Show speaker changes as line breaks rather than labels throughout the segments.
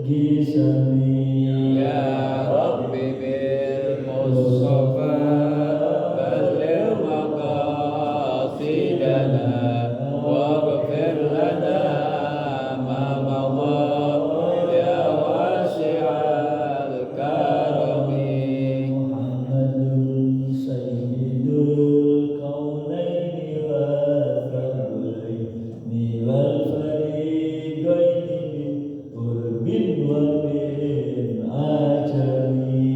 Ya Rabbi bil Mustafa balligh maqasidana waghfir lana ma madha ya wasi'al karami.
Muhammadun sayyidul kaunaini wa thaqalaini wal fariqaini urbin wa min ajami.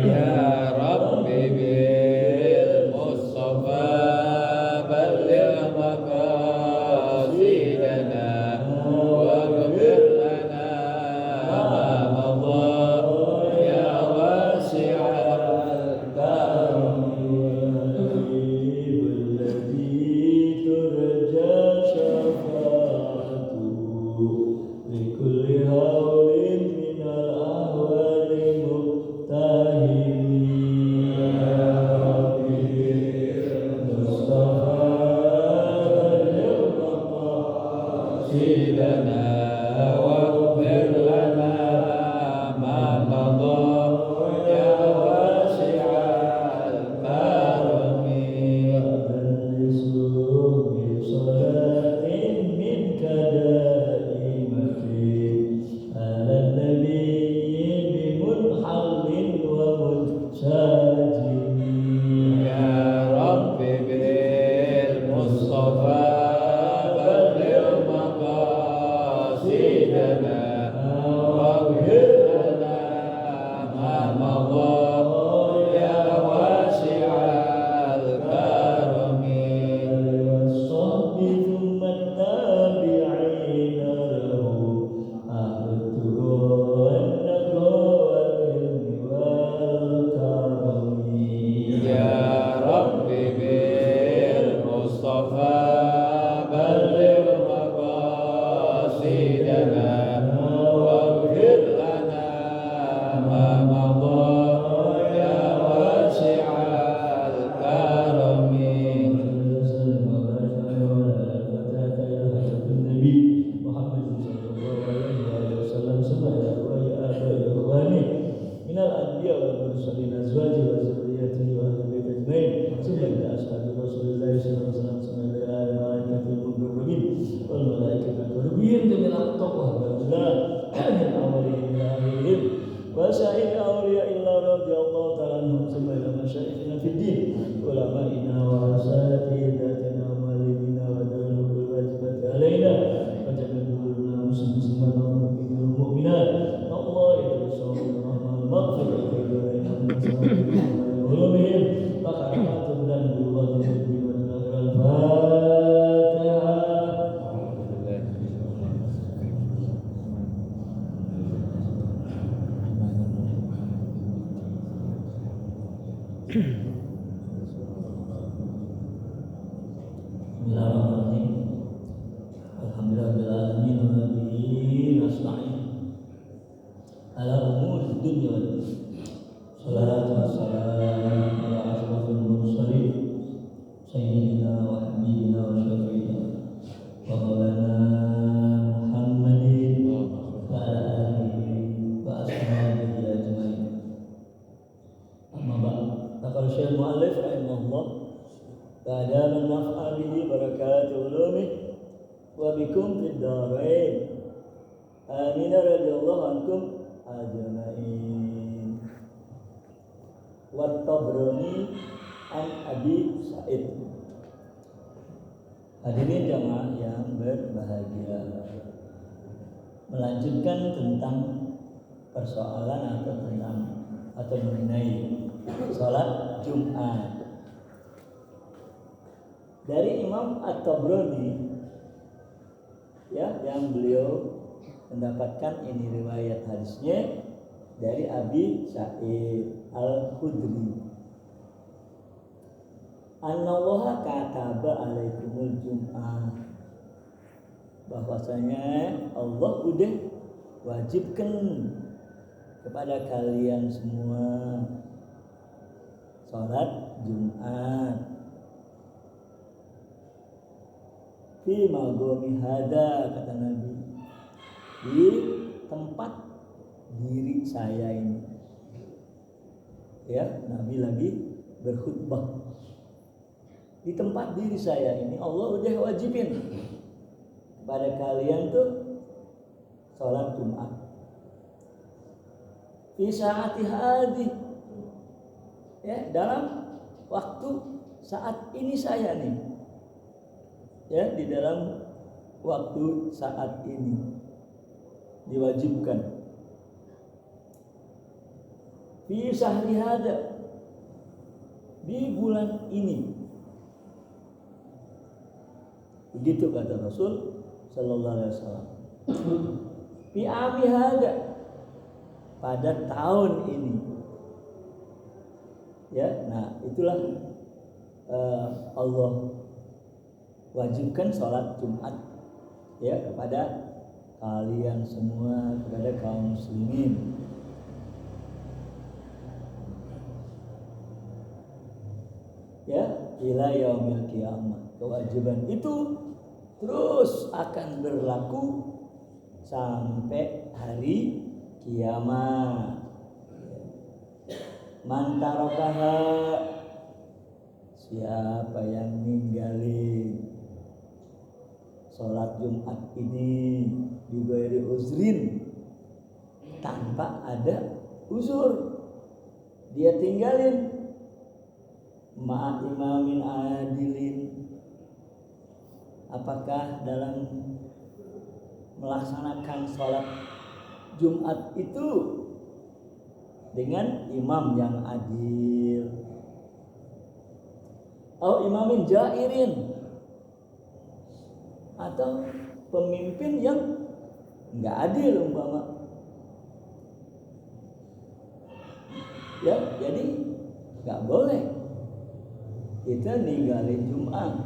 Ya Rabbi bil Mustafa balligh maqasidana waghfir lana ma madha ya wasi'al karami.
الذي ترجى شفاعته لكل هول من الأهوال مبتهل. يا ربي المصطفى بلغ مقاصدنا
واغفر لنا ما مضى يا واسع الكرم.
وبلسوا بصلاة منك دائمة على النبي بمنحل ومنسجم.
يا رب بالمصطفى بلغ مقاصدنا واغفر لنا ما مضى يا واسع الكرم.
والصحب ثم التابعين له أهل التقى والنقى والعلم والكرم.
يا رب بالمصطفى بلغ مقاصدنا واغفر لنا ما مضى يا واسع الكرم.
من الأنبياء والمرسلين أزواجه وذريته وأهل البيت أجمعين ثم إلى أصحاب رسول الله صلى الله عليه وسلم ثم إلى الملائكة المقربين والملائكة المقربين من التقوى والهدى من أولهم إلى آخرهم وسائر أولياء الله رضي الله تعالى عنهم ثم إلى مشايخنا في الدين علمائنا وأساتذتنا ومعلمينا ودولهم بالواجبات علينا وتكبرنا مسلمات والمؤمنين والمؤمنات الله يتوسل الرحمن المغفرة علومهم وقرأت الذنب والله الدين والآخرة. الفاتحة. Bismillahirrahmanirrahim. Alhamdulillahirabbil alamin wa bihi nasta'in ala umuri dunya wad din. Salatu wassalamu ala asyrafil mursalin sayyidina wa habibina wa syafiina wa maulana Muhammadin wa ala alihi wa ashabihi ajmain. Amma ba'd. Taqal Syekh Mu'allif rahimahullah ta'ala man naf'a bihi barakatuh ulumih wa bikum fid dharain. Amin radhiyallahu ankum ajmain. Wa Tabrani an Abi Sa'id. Hadirin jamaah yang berbahagia, melanjutkan tentang persoalan atau mengenai salat Jumat. Dari Imam At-Tabrani ya, yang beliau mendapatkan ini riwayat hadisnya dari Abi Sa'id Al-Khudri. Annallaha kataba alaikumul jum'ah, bahwasanya Allah udah wajibkan kepada kalian semua salat Jumat fi maghomi hada, kata Nabi, di tempat diri saya ini. Ya, Nabi lagi berkhutbah. Di tempat diri saya ini Allah udah wajibin kepada kalian tuh sholat Jumat. Fi saati hadhi, ya, dalam waktu saat ini saya nih, ya, di dalam waktu saat ini diwajibkan. Fi sahri hada, di bulan ini. Begitu kata Rasul sallallahu alaihi wasallam. Fi ami hada, pada tahun ini. Ya, nah itulah Allah wajibkan sholat Jumat, ya, kepada kalian semua, kepada kaum muslimin. Ya, ila yaumil qiyamah. Kewajiban itu terus akan berlaku sampai hari kiamat. Man tarakaha, siapa yang ninggalin sholat Jumat ini di ghairi uzrin, tanpa ada uzur, dia tinggalin ma'a imamin adilin, apakah dalam melaksanakan sholat Jumat itu dengan imam yang adil, atau imamin jairin, atau pemimpin yang nggak adil umpama, ya, jadi nggak boleh kita ninggalin Jumat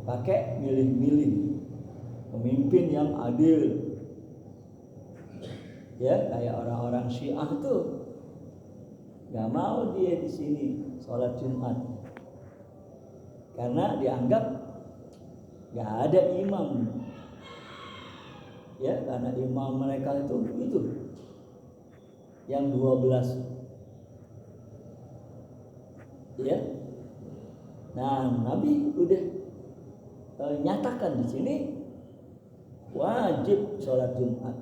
pakai milih-milih pemimpin yang adil. Ya, kayak orang-orang Syiah tuh nggak mau dia di sini sholat Jumat karena dianggap nggak ada imam. Ya, karena imam mereka itu yang 12. Ya, nah Nabi udah nyatakan di sini wajib sholat Jumat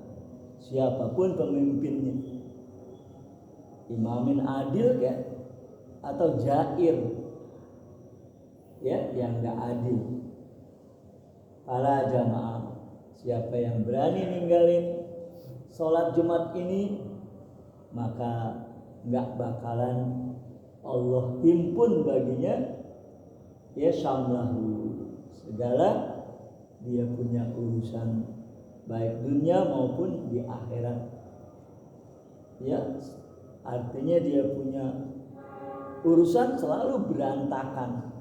siapapun pemimpinnya, imamin adil ya atau jair, ya, yang nggak adil. Para jamaah, siapa yang berani ninggalin sholat Jumat ini, maka nggak bakalan Allah himpun baginya, ya, syamlahu, segala dia punya urusan baik dunia maupun di akhirat. Ya, artinya dia punya urusan selalu berantakan,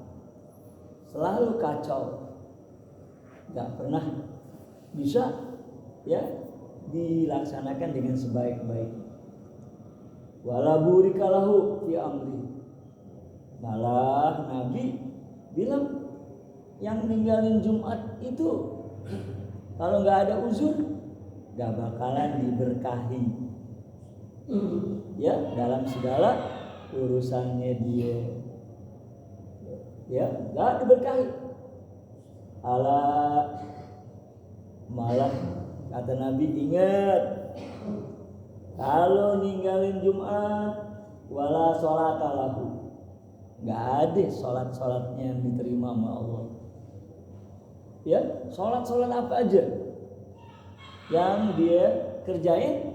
selalu kacau, nggak pernah bisa, ya, dilaksanakan dengan sebaik-baiknya. Wala burikalahu fi amri, malah Nabi bilang yang ninggalin Jumat itu kalau nggak ada uzur nggak bakalan diberkahi, ya, dalam segala urusannya dia, ya, nggak diberkahi. Malah kata Nabi, ingat, kalau ninggalin Jumat wala sholatalahu, nggak ada sholat-sholatnya yang diterima sama Allah. Ya, sholat apa aja yang dia kerjain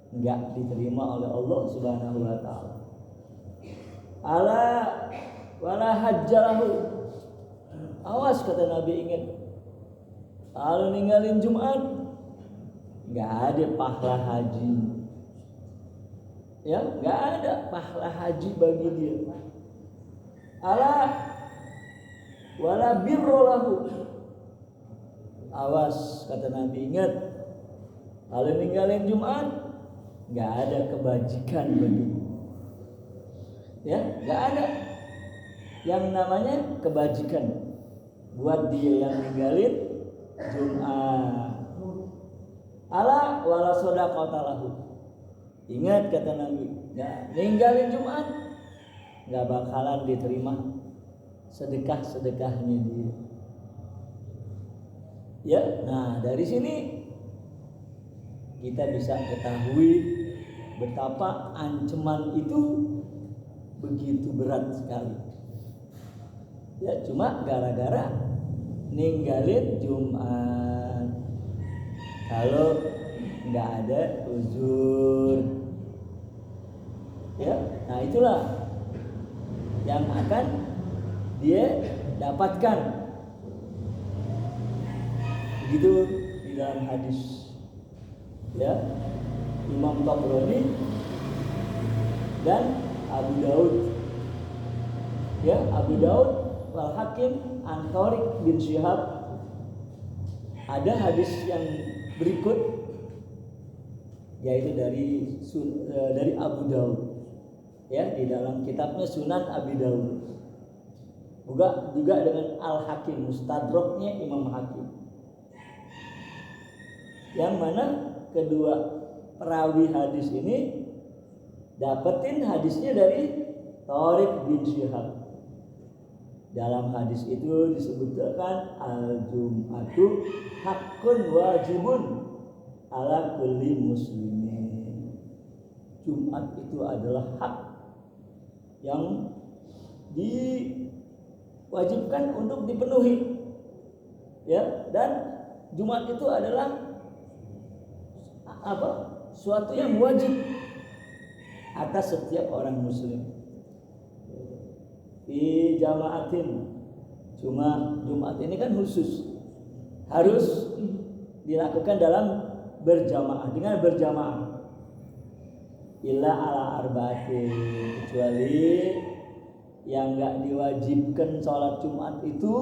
nggak diterima oleh Allah Subhanahu wa Ta'ala. Ala wala hajjalahu, awas kata Nabi, ingat, kalau ninggalin Jumat nggak ada pahala haji, ya, nggak ada pahala haji bagi dia. Ala wala birrolahu, awas kata Nabi, ingat, kalau ninggalin Jumat nggak ada kebajikan bagi, ya, nggak ada yang namanya kebajikan buat dia yang ninggalin Jumat. Ala wala shadaqata lahu. Ingat kata Nabi, ya, ninggalin Jumat nggak bakalan diterima sedekah-sedekahnya dia. Ya, nah dari sini kita bisa ketahui betapa ancaman itu begitu berat sekali. Ya, cuma gara-gara ninggalin Jumat. Kalau nggak ada uzur, ya, nah itulah yang akan dia dapatkan. Begitu di dalam hadis, ya, Imam Tabrani dan Abu Daud, ya, Abu Daud wal Hakim an Thariq bin Syihab. Ada hadis yang berikut, yaitu dari Abu Daud, ya, di dalam kitabnya Sunan Abi Daud, juga dengan Al Hakim, Mustadraknya Imam Hakim, yang mana kedua perawi hadis ini dapetin hadisnya dari Thariq bin Syihab. Dalam hadis itu disebutkan al-jum'atu haqqun wajibun ala kulli muslimin. Jumat itu adalah hak yang diwajibkan untuk dipenuhi, ya, dan Jumat itu adalah apa? Suatu yang wajib atas setiap orang muslim. Di jamaatin, cuma Jumat ini kan khusus, harus dilakukan dalam berjamaah, dengan berjamaah. Illa ala arba'atin, kecuali yang enggak diwajibkan sholat Jumat itu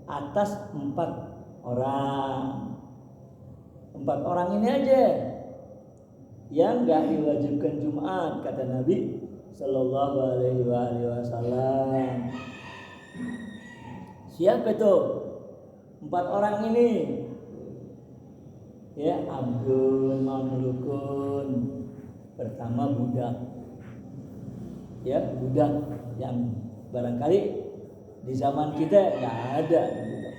atas 4 orang. 4 orang ini aja yang enggak diwajibkan Jumat, kata Nabi Sallallahu alaihi wasallam. Siapa itu 4 orang ini? Ya, abdul mamlukun. Pertama budak. Ya, budak yang barangkali di zaman kita nggak ada budak.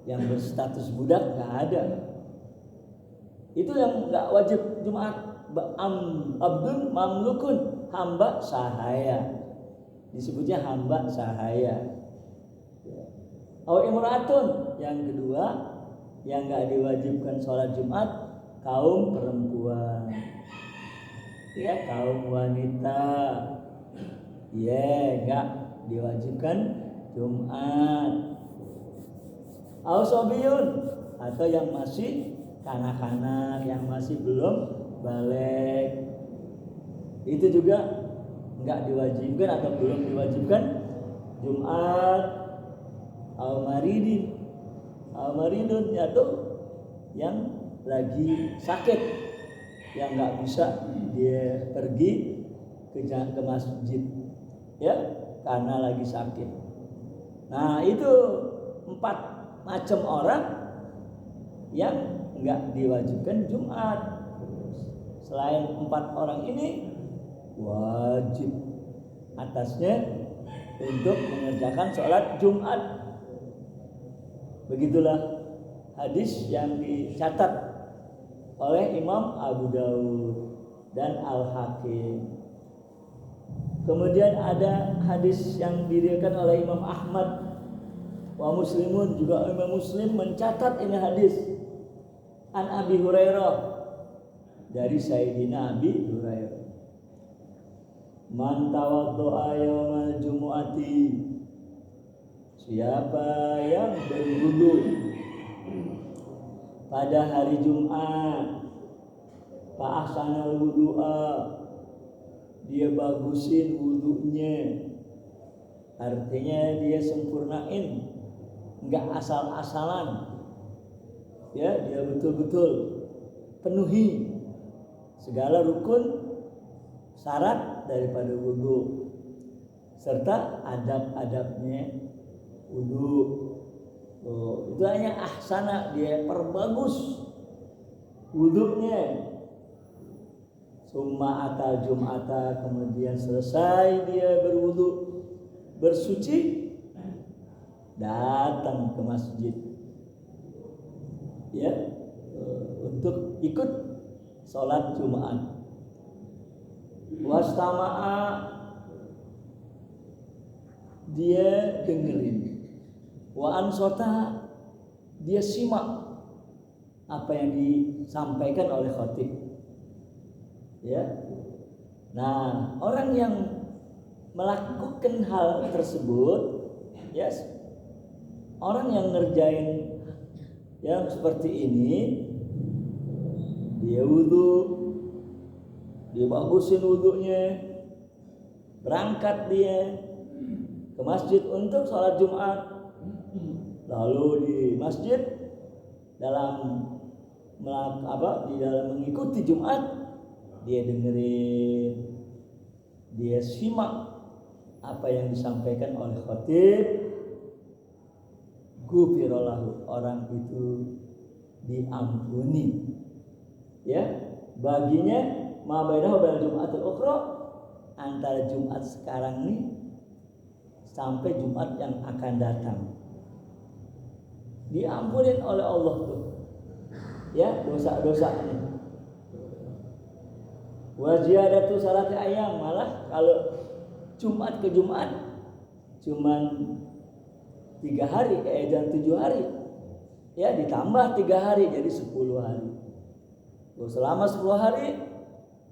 Yang berstatus budak nggak ada. Itu yang nggak wajib Jumat. Abdul mamlukun, hamba sahaya, disebutnya hamba sahaya. Aw imraatun, yang kedua yang nggak diwajibkan sholat Jumat, kaum perempuan, ya, kaum wanita, ya, nggak diwajibkan Jumat. Aw sobiyun, atau yang masih kanak-kanak, yang masih belum balik, itu juga nggak diwajibkan atau belum diwajibkan Jumat. Al-maridun, yaitu yang lagi sakit, yang nggak bisa dia pergi ke masjid, ya, karena lagi sakit. Nah, itu 4 macam orang yang nggak diwajibkan Jumat. Selain 4 orang ini, wajib atasnya untuk mengerjakan sholat Jumat. Begitulah hadis yang dicatat oleh Imam Abu Daud dan Al Hakim. Kemudian ada hadis yang diriwayatkan oleh Imam Ahmad wa Muslimun, juga Imam Muslim mencatat ini hadis an Abi Hurairah, dari Sayyidina Abi Hurairah. Man tawaddo'a yaumal jumu'ati, siapa yang berwudu pada hari Jumat, fa ahsanal wudu'a, dia bagusin wudunya, artinya dia sempurnain, enggak asal-asalan, ya, dia betul-betul penuhi segala rukun syarat daripada wudu serta adab-adabnya wudu. Itu hanya ahsana, dia perbagus wudunya. Summa atal Jum'ata, kemudian selesai dia berwudu, bersuci, datang ke masjid, ya, untuk ikut sholat Jumat. Wastama'a, dia dengerin. Wa ansota, dia simak apa yang disampaikan oleh khatib. Ya. Nah, orang yang melakukan hal tersebut, yes, orang yang ngerjain yang seperti ini, dia wudu, dia bagusin wudunya, berangkat dia ke masjid untuk sholat Jumat, lalu di masjid dalam mengikuti Jumat, dia dengerin, dia simak apa yang disampaikan oleh khatib, ghufirallahu, orang itu diampuni, ya, baginya ma bainahu bainal Jum'atil ukhra, antara Jumat sekarang nih sampai Jumat yang akan datang, diampunin oleh Allah tuh, ya, dosa-dosanya. Wajibatu salati ayam, malah kalau Jumat ke Jumat cuman 3 hari dan 7 hari, ya, ditambah 3 hari jadi 10 hari. Selama 10 hari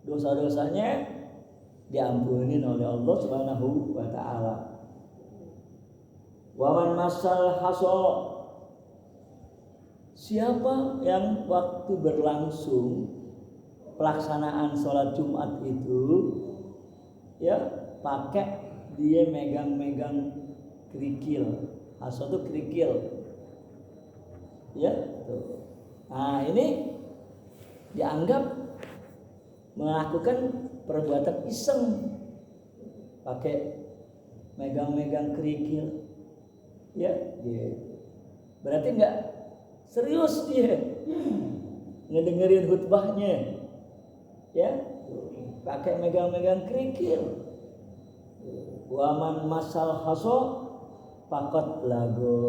dosa-dosanya diampuni oleh Allah Subhanahu wa taala. Waman masal haso, siapa yang waktu berlangsung pelaksanaan sholat Jumat itu, ya, pakai dia megang-megang kerikil. Haso itu kerikil, ya, tuh. Nah, ini dianggap melakukan perbuatan iseng, pakai megang-megang kerikil, ya, dia berarti nggak serius dia ngedengerin khutbahnya, ya, pakai megang-megang kerikil. Waman masal haso pakot lago,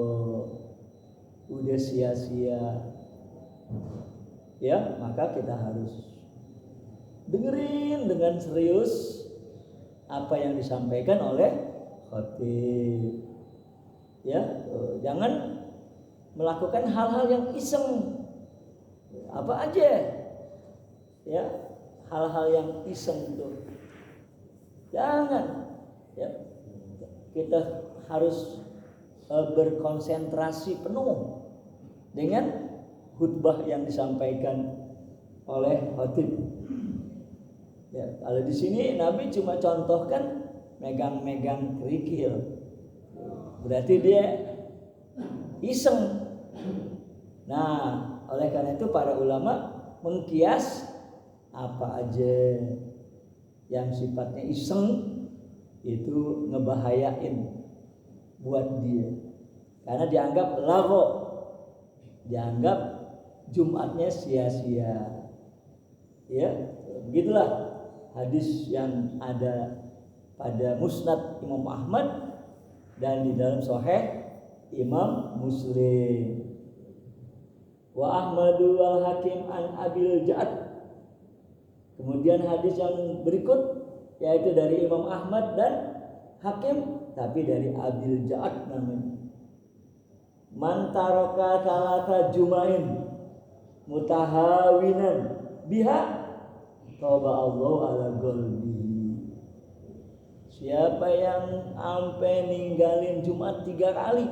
udah sia-sia, ya, maka kita harus dengerin dengan serius apa yang disampaikan oleh khatib, ya, jangan melakukan hal-hal yang iseng, apa aja, ya, hal-hal yang iseng itu jangan, ya, kita harus berkonsentrasi penuh dengan khutbah yang disampaikan oleh khatib. Ya, kalau di sini Nabi cuma contohkan megang-megang kerikil, berarti dia iseng. Nah, oleh karena itu para ulama mengkias apa aja yang sifatnya iseng itu ngebahayain buat dia, karena dianggap lagho, dianggap Jumatnya sia-sia, ya, begitulah hadis yang ada pada Musnad Imam Ahmad dan di dalam Sahih Imam Muslim. Wa Ahmadu wal Hakim an Abil Ja'ad. Kemudian hadis yang berikut yaitu dari Imam Ahmad dan Hakim, tapi dari Abil Ja'ad namanya. Man taraka salata jumain mutahawinan biha tauba Allah ala qalbi. Siapa yang sampai ninggalin Jumat 3 kali,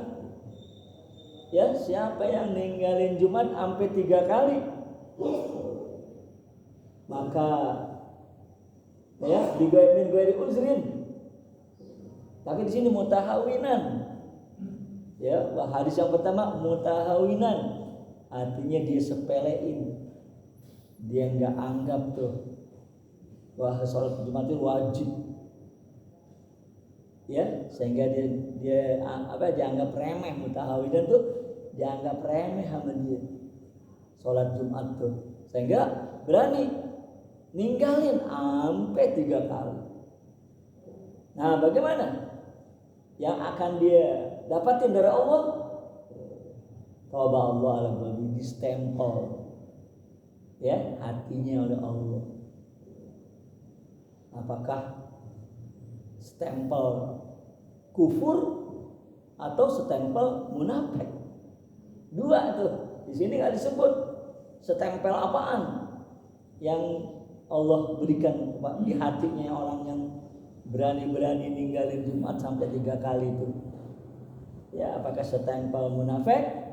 ya, siapa yang ninggalin Jumat sampai 3 kali, maka, ya, digaibin gairi uzrin. Tapi di sini mutahawinan, ya, hadis yang pertama mutahawinan, artinya dia sepelein, dia nggak anggap tuh wah sholat Jumat itu wajib, ya, sehingga dia dianggap remeh. Mutahawinan tuh dianggap remeh sama dia sholat Jumat tuh, sehingga berani ninggalin sampai 3 kali. Nah, bagaimana yang akan dia dapatin dari Allah? Tauba Allah ala qalbi, distempel ya hatinya oleh Allah. Apakah stempel kufur atau stempel munafik? Dua tuh. Di sini nggak disebut stempel apaan yang Allah berikan di hatinya orang yang berani-berani ninggalin Jumat sampai 3 kali itu. Ya, apakah stempel munafik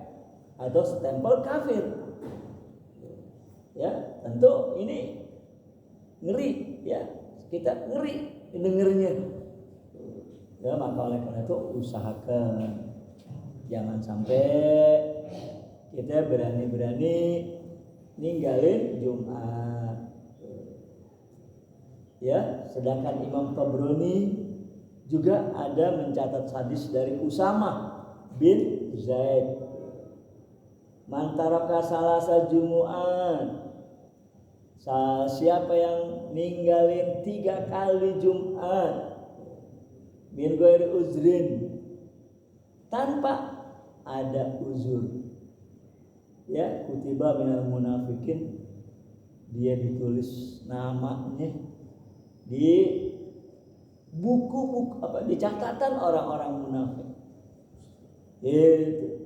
atau stempel kafir? Ya, tentu ini ngeri ya. Kita ngeri dengernya. Ya, maka oleh karena itu usahakan jangan sampai kita berani-berani ninggalin Jumat. Ya, sedangkan Imam Tabrani juga ada mencatat hadis dari Usama bin Zaid. Man taraka salasa jumu'at, siapa yang ninggalin 3 kali Jumat min ghairi uzrin, tanpa ada uzur, ya, kutiba minal munafikin, dia ditulis namanya di buku-buku di catatan orang-orang munafik. Itu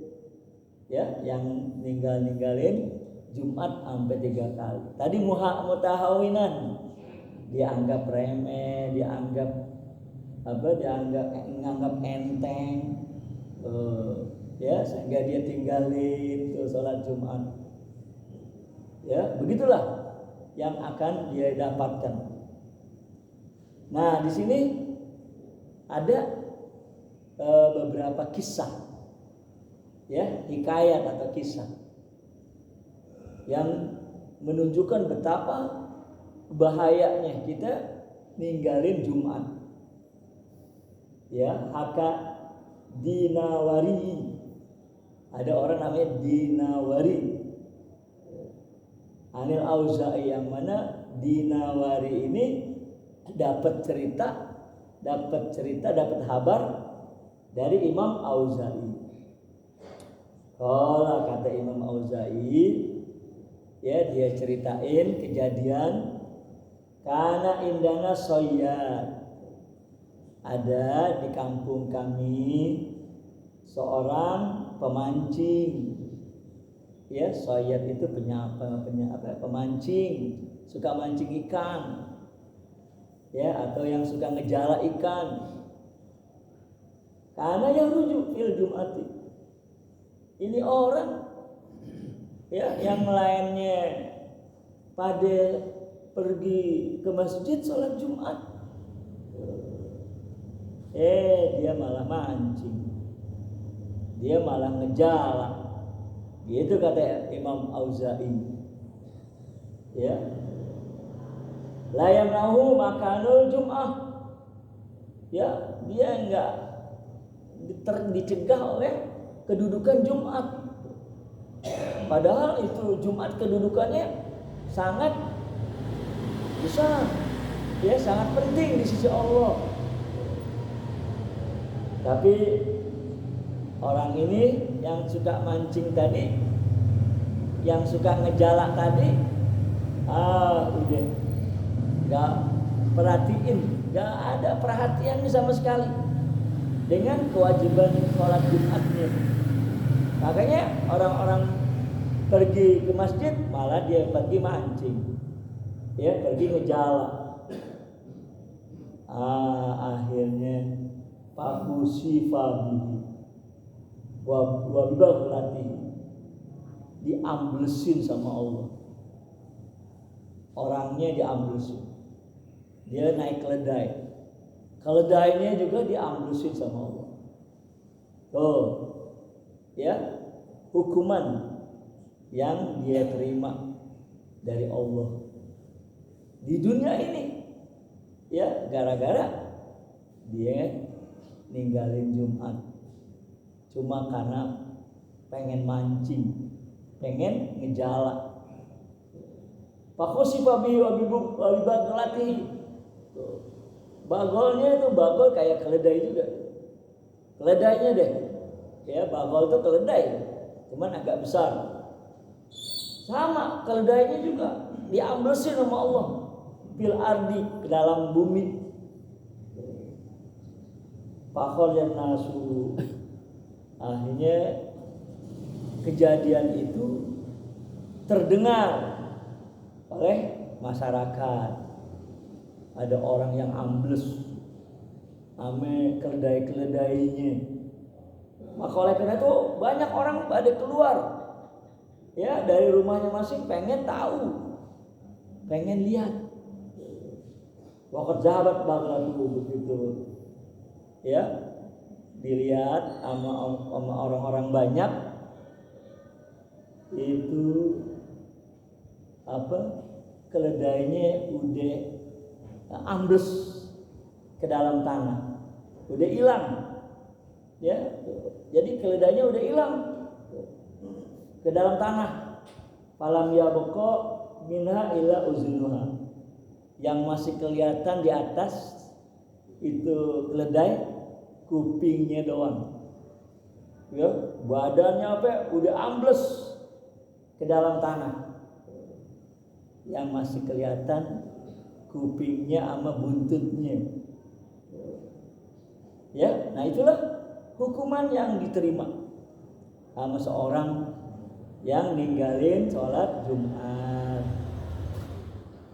ya, yang ninggalin Jumat sampai 3 kali. Tadi mutahawinan dianggap remeh, dianggap enteng, ya, sehingga dia tinggalin ke sholat Jumat. Ya, begitulah yang akan dia dapatkan. Nah, di sini ada beberapa kisah, ya, hikayat atau kisah yang menunjukkan betapa bahayanya kita ninggalin Jumat. Ya, Haka Dinawari, ada orang namanya Dinawari, Anil Auza'i, yang mana Dinawari ini dapat kabar dari Imam Auza'i. Kalau kata Imam Auza'i, ya, dia ceritain kejadian kana indana soyyad, ada di kampung kami seorang pemancing. Ya, soyyad itu pemancing, suka mancing ikan. Ya, atau yang suka ngejala ikan. Karena yang rujuk fil Jum'ati, ini orang ya yang lainnya pada pergi ke masjid sholat Jumat, dia malah mancing, dia malah ngejala. Gitu kata Imam Auza'i. Ya, la yamnahu makanul Jum'ah. Ya, dia enggak dicegah oleh kedudukan Jumat. Padahal itu Jumat kedudukannya sangat besar, ya, sangat penting di sisi Allah. Tapi orang ini yang suka mancing tadi, yang suka ngejalak tadi, udah nggak perhatiin, nggak ada perhatian sama sekali dengan kewajiban sholat Jumatnya. Makanya orang-orang pergi ke masjid malah dia pergi mancing, ya, pergi ngejalak. Akhirnya pakusifabihi wabibaghlatihi, diamblesin sama Allah. Orangnya diamblesin, dia naik keledai, keledainya juga diamblesin sama Allah. Tuh, ya, hukuman yang dia terima dari Allah di dunia ini, ya, gara-gara dia ninggalin Jumat cuma karena pengen mancing, pengen ngejalak. Fakhusifa bihi wa bi baghlatihi. Bagolnya itu bagol kayak keledai juga. Keledainya deh. Ya, bagol itu keledai, cuman agak besar. Sama keledainya juga diamblesin sama Allah fil ardi, ke dalam bumi. Fakholan nasu. Akhirnya kejadian itu terdengar oleh masyarakat. Ada orang yang ambles ame keledai-keledainya. Maka oleh karena itu banyak orang pada keluar ya dari rumahnya masing pengen tahu, pengen lihat. Waktu sahabat baghlatu begitu ya, dilihat sama orang-orang banyak itu keledainya udah ambles ke dalam tanah, udah hilang ya. Jadi keledainya udah hilang ke dalam tanah. Falam yabqa minha illa uzunuha. Yang masih kelihatan di atas itu keledai kupingnya doang. Ya, badannya udah ambles ke dalam tanah. Yang masih kelihatan kupingnya sama buntutnya. Ya, nah itulah hukuman yang diterima sama seorang yang ninggalin sholat Jumat.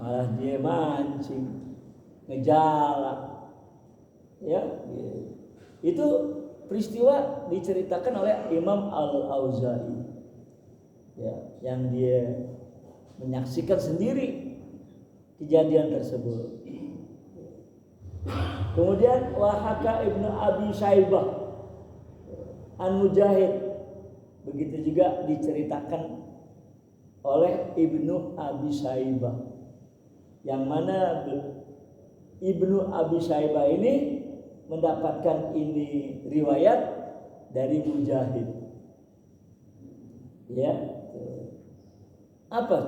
Malah dia mancing, ngejala. Ya, itu peristiwa diceritakan oleh Imam Al-Auza'i. Ya, yang dia menyaksikan sendiri kejadian tersebut. Kemudian wahaka Ibnu Abi Syaibah an Mujahid, begitu juga diceritakan oleh Ibnu Abi Syaibah, yang mana Ibnu Abi Syaibah ini mendapatkan ini riwayat dari Mujahid. Ya, apa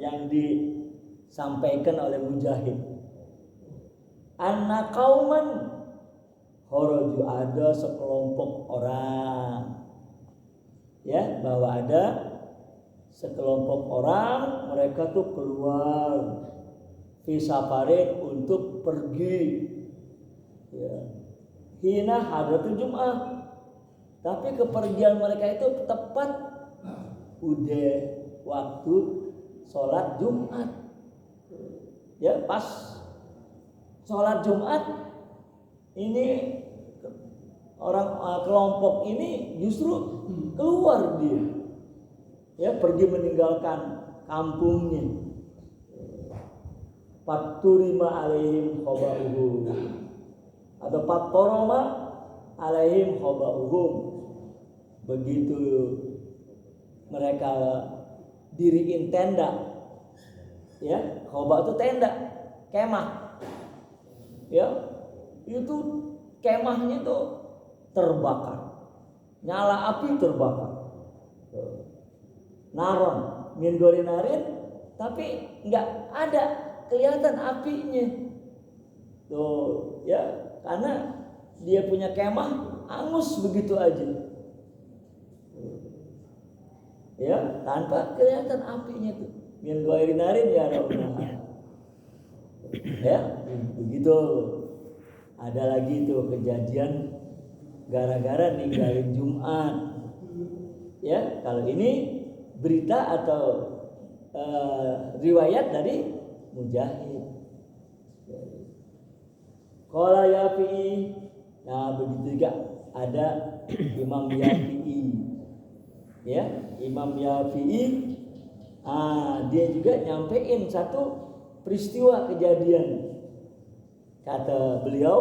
yang disampaikan oleh Mujahid? Anna qauman kharaju, ada sekelompok orang, ya, bahwa ada sekelompok orang, mereka tuh keluar fi safarin, untuk pergi ya, hina hadratul Jum'ah, tapi kepergian mereka itu tepat udah waktu sholat Jumat. Ya, pas sholat Jumat ini orang kelompok ini justru keluar dia, ya, pergi meninggalkan kampungnya. Faturima alaihim khoba'uhum, atau fatoroma alaihim khoba'uhum. Begitu mereka diriin tenda, ya, khoba itu tenda, kemah, ya, itu kemahnya itu terbakar, nyala api, terbakar, naron min gorinarin, tapi nggak ada kelihatan apinya tuh, ya, karena dia punya kemah angus begitu aja, ya, tanpa kelihatan apinya tuh. Min gorinarin ya rabbana. Ya, begitu. Ada lagi tuh kejadian gara-gara ninggalin Jumat. Ya, kalau ini berita atau riwayat dari Mujahid. Qala Yafi'i. Nah, begitu juga ada Imam Yafi'i. Ya, Imam Yafi'i, dia juga nyampein satu peristiwa kejadian. Kata beliau,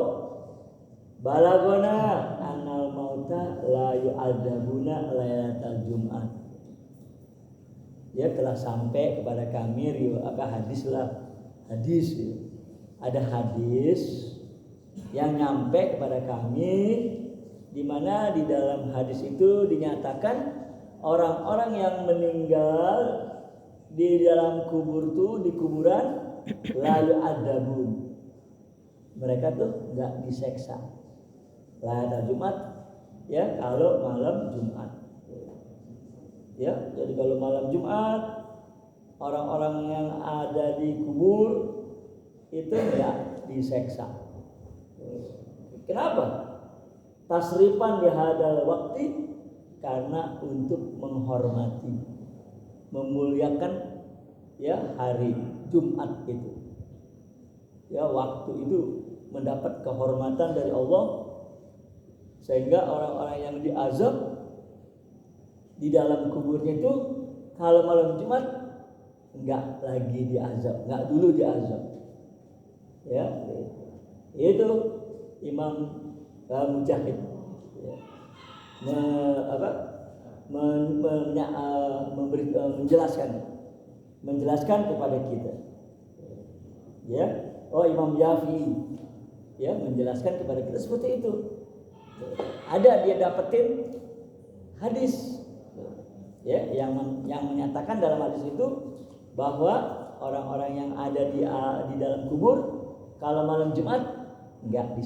balagona annal mauta la yu'adzabuna lailatal Jum'at. Ya, telah sampai kepada kami hadis ya. Ada hadis yang nyampe kepada kami, di mana di dalam hadis itu dinyatakan orang-orang yang meninggal di dalam kubur tuh, di kuburan lalu adabun, mereka tuh nggak diseksa. Pada Jumat ya, kalau malam Jumat ya, jadi kalau malam Jumat orang-orang yang ada di kubur itu nggak diseksa. Kenapa? Tasrifan di hadal waktu, karena untuk menghormati, memuliakan ya hari Jumat itu. Ya, waktu itu mendapat kehormatan dari Allah, sehingga orang-orang yang diazab di dalam kuburnya itu kalau malam Jumat enggak lagi diazab, enggak dulu diazab. Ya, itu Imam Mujahid ya, menjelaskan kepada kita ya. Imam Syafi'i ya menjelaskan kepada kita seperti itu. Ada dia dapetin hadis ya yang menyatakan dalam hadis itu bahwa orang-orang yang ada di dalam kubur kalau malam Jumat nggak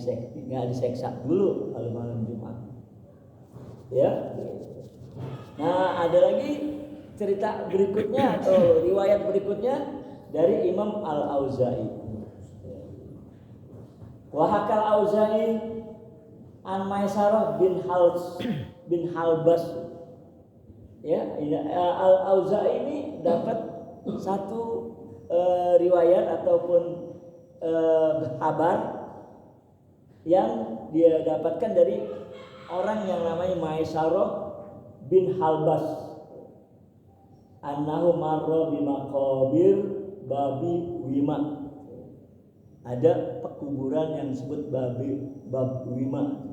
diseksa dulu kalau malam Jumat ya. Nah, ada lagi cerita berikutnya atau riwayat berikutnya dari Imam Al-Auza'i. Wa hakal Auza'i an Maisarah bin Halbas ya. Al-Auza'i ini dapat satu riwayat ataupun kabar yang dia dapatkan dari orang yang namanya Maisarah bin Halbas, annahu marra bimaqabir babi wima. Ada pekuburan yang disebut bab wima.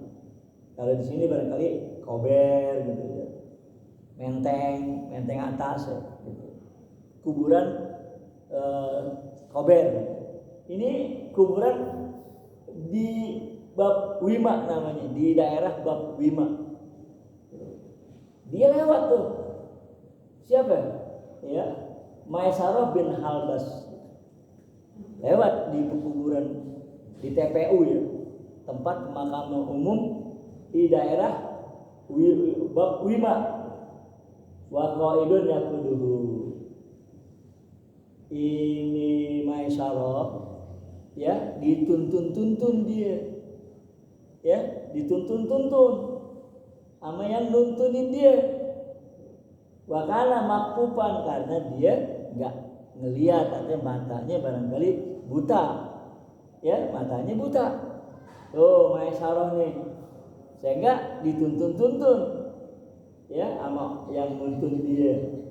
Kalau di sini barangkali kober gitu ya, menteng atas ya, gitu. Kuburan kober. Ini kuburan di Bab Wima namanya, di daerah Bab Wima. Dia lewat tuh. Siapa? Ya, Maisarah bin Halbas. Lewat di kuburan di TPU ya, tempat pemakaman umum di daerah Bab Wima. Wa qaidun yaquduhu. Ini Maisarah ya, dituntun dia. Ya, dituntun sama yang nuntunin dia. Wakala makpupan, karena dia nggak ngelihat, artinya matanya barangkali buta. Ya, matanya buta. Tuh Maisarah nih, sehingga dituntun ya sama yang nuntun dia.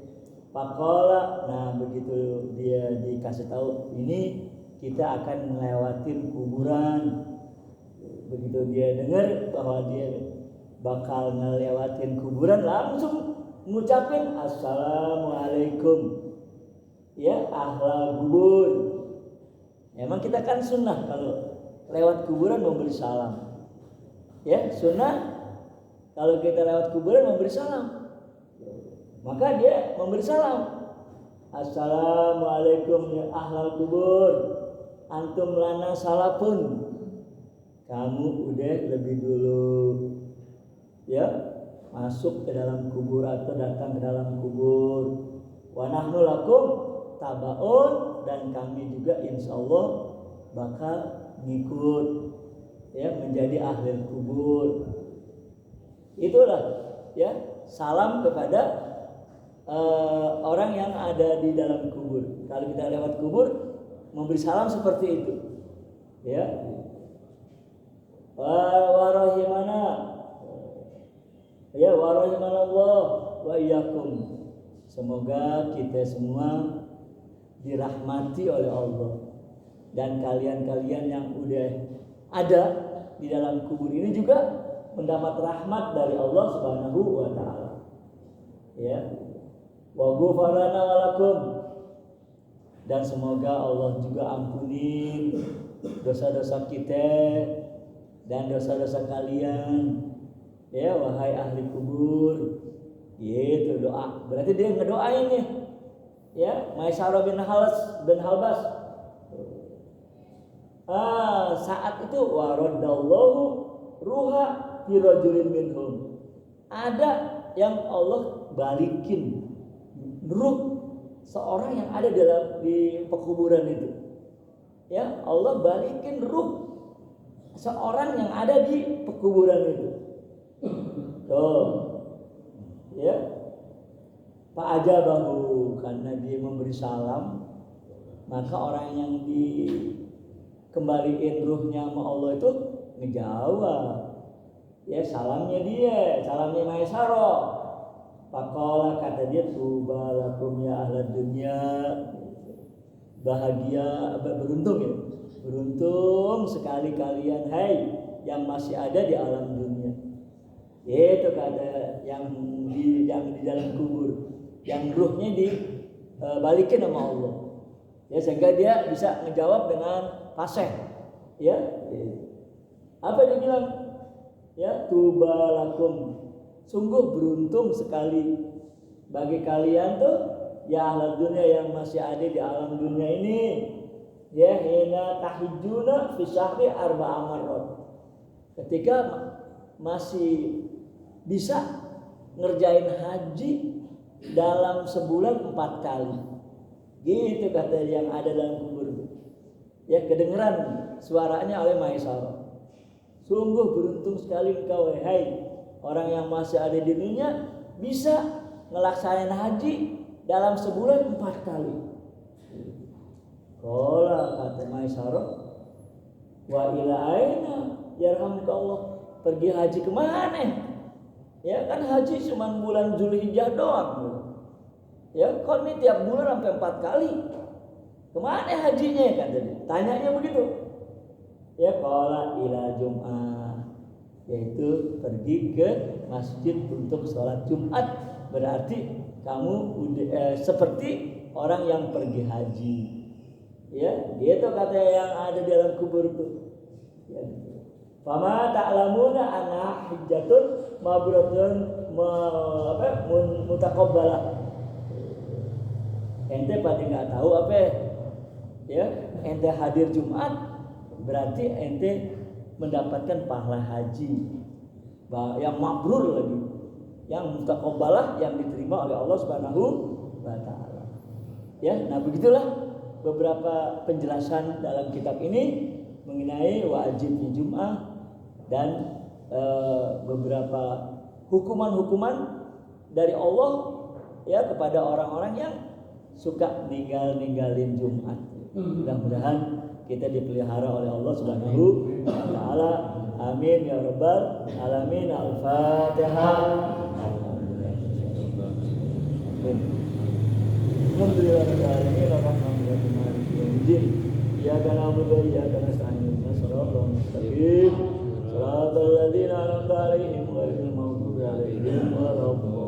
Pakola, nah begitu dia dikasih tahu ini kita akan melewatin kuburan. Begitu dia dengar bahwa dia bakal ngelewatin kuburan, langsung ngucapin assalamualaikum ya ahlal kubur. Emang kita kan sunnah kalau lewat kuburan memberi salam ya, sunnah kalau kita lewat kuburan memberi salam. Maka dia memberi salam, assalamualaikum ya ahlal kubur, antum lana salapun, kamu udah lebih dulu ya masuk ke dalam kubur atau datang ke dalam kubur. Wa nahnu lakum tabaun, dan kami juga insyaallah bakal ngikut ya menjadi ahli kubur. Itulah ya salam kepada orang yang ada di dalam kubur. Kalau kita lewat kubur memberi salam seperti itu ya. Warahimana ya, warahimanallah wa iyyakum. Semoga kita semua dirahmati oleh Allah, dan kalian-kalian yang udah ada di dalam kubur ini juga mendapat rahmat dari Allah Subhanahu wa taala. Ya. Wa ghufrana walakum, dan semoga Allah juga ampuni dosa-dosa kita dan dosa-dosa kalian ya wahai ahli kubur. Gitu doa. Berarti dia ngedoain nih Ya, Maisarah bin Halbas. Saat itu waradallahu ruha fi rajulin minhum. Ada yang Allah balikin ruh seorang yang ada di pekuburan itu. Ya, Allah balikin ruh seorang yang ada di pekuburan itu. Tuh. Ya. Pak ajabahu, karena dia memberi salam, maka orang yang dikembaliin ruhnya sama Allah itu ngejawab. Ya, salamnya Maisarah. Faqala, kata dia, tuba lakum ya ahlad dunya. Bahagia, beruntung ya. Beruntung sekali kalian, hai yang masih ada di alam dunia. Itu kata yang di dalam kubur, yang ruhnya dibalikin sama Allah. Ya, sehingga dia bisa ngejawab dengan fasih. Ya. Apa dia bilang? Ya, tuba lakum, sungguh beruntung sekali bagi kalian tuh ya ahlad dunia yang masih ada di alam dunia ini. Ya, hina tahijjuna fi syahri arba'a marrat. Ketika masih bisa ngerjain haji dalam sebulan 4 kali. Gitu kata yang ada dalam kubur. Ya, kedengeran suaranya oleh Maisarah. Sungguh beruntung sekali engkau, hai orang yang masih ada di dunia bisa ngelaksanain haji dalam sebulan 4 kali. Qala, kata Maisarah, wa ila aina yarhamukallah, pergi haji kemana? Ya kan haji cuma bulan Zulhijjah doang. Ya, kok ini tiap bulan sampai 4 kali. Kemana hajinya, kata dia. Tanyanya begitu. Ya, qala ila Jum'ah, yaitu pergi ke masjid untuk sholat Jumat. Berarti kamu seperti orang yang pergi haji. Ya, gitu kata yang ada di dalam kubur itu. Ya. Fama ta'lamuna anna hijjatun mabruratun mutaqabbalah. Ente pada nggak tahu apa? Ya, ente hadir Jumat berarti ente mendapatkan pahala haji yang mabrur lagi, yang mutaqabbalah, yang diterima oleh Allah Subhanahu wa taala. Ya, nah begitulah beberapa penjelasan dalam kitab ini mengenai wajibnya Jum'ah dan beberapa hukuman-hukuman dari Allah ya kepada orang-orang yang suka ninggalin Jumat. Mudah-mudahan kita dipelihara oleh Allah Subhanahu wa taala. Amin ya rabbal alamin. Al-Fatihah. Alhamdulillahirabbil alamin arrahmanirrahim maliki yaumiddin. Iyyaka na'budu wa iyyaka nasta'in. Ihdinas siratal mustaqim. Shiratal ladzina an'amta 'alaihim ghairil maghdubi 'alaihim waladdallin.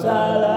Salam